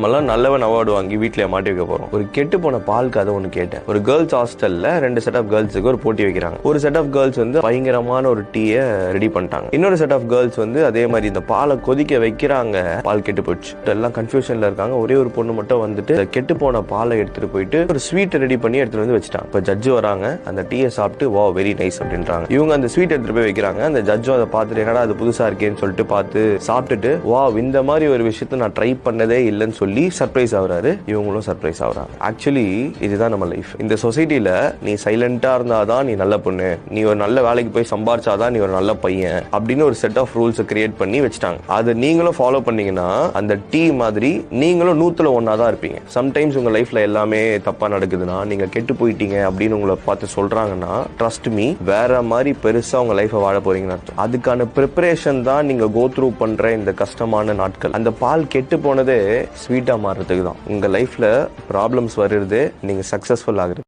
நம்மளாம் நல்லவன் அவார்டு வாங்கி வீட்டில் மாட்டி வைக்க போறோம். ஒரு கெட்டு போன பால் கதை ஒன்று கேட்டேன். ஒரு கேர்ள்ஸ் ஹாஸ்டல்ல 2 செட் ஆஃப் கேர்ள்ஸுக்கு ஒரு போட்டி வைக்கிறாங்க. ஒரு செட் ஆஃப் கேர்ள்ஸ் வந்து பயங்கரமான ஒரு டீயை ரெடி பண்ணிட்டாங்க. இன்னொரு செட் ஆஃப் கேர்ள்ஸ் வந்து அதே மாதிரி இந்த பாலை கொதிக்க வைக்கிறாங்க. பால் கெட்டு போச்சு. எல்லாம் கன்ஃபியூஷன்ல இருக்காங்க. ஒரே ஒரு பொண்ணு மட்டும் வந்துட்டு கெட்டு போன பாலை எடுத்துட்டு போயிட்டு ஒரு ஸ்வீட் ரெடி பண்ணி எடுத்துட்டு வந்து வச்சுட்டாங்க. இப்போ ஜட்ஜு வராங்க. அந்த டீயை சாப்பிட்டு வா வெரி நைஸ் அப்படின்றாங்க. இவங்க அந்த ஸ்வீட் எடுத்துட்டு போய் வைக்கிறாங்க. அந்த ஜட்ஜும் அதை பார்த்துட்டு என்னடா அது புதுசா இருக்கேன்னு சொல்லிட்டு பார்த்து சாப்பிட்டுட்டு வா இந்த மாதிரி ஒரு விஷயத்த நான் ட்ரை பண்ணதே இல்லைன்னு சொல்லி சர்ப்ரைஸ் ஆகுறாரு. இவங்களும் சர்ப்ரைஸ் ஆகுறாங்க. ஆக்சுவலி இதுதான் நம்ம லைஃப். இந்த சொசைட்டில நீ சைலண்டா இருந்தாதான் நீ நல்ல பொண்ணு, நீ ஒரு நல்ல வேலைக்கு போய் சம்பாரிச்சாதான் நீ ஒரு நல்ல பையன் அப்படின்னு ஒரு செட் ஆஃப் ரூல்ஸ் கிரியேட் பண்ணி வச்சுட்டாங்க. அதை நீங்களும் ஃபாலோ பண்ணீங்கன்னா அந்த டீ மாதிரி நீங்களும் 100ல் 1 தான் இருப்பீங்க. சம்டைம்ஸ் உங்க லைஃப்ல எல்லாமே தப்பா நடக்குதுன்னா, நீங்க கெட்டு போயிட்டீங்க அப்படின்னு உங்களை பார்த்து சொல்றாங்கன்னா, ட்ரஸ்ட் மீ, வேற மாதிரி பெருசா உங்க லைஃபை வாழ போறீங்கன்னு அர்த்தம். அதுக்கான ப்ரிப்பரேஷன் தான் நீங்க கோ த்ரூ பண்ற இந்த கஷ்டமான நாட்கள். அந்த பால் கெட்டு போனதே ஸ்வீட்டா மாறுறதுக்கு தான். உங்க லைஃப்ல ப்ராப்ளம்ஸ் வருது, நீங்க சக்சஸ்ஃபுல் ஆகுறது.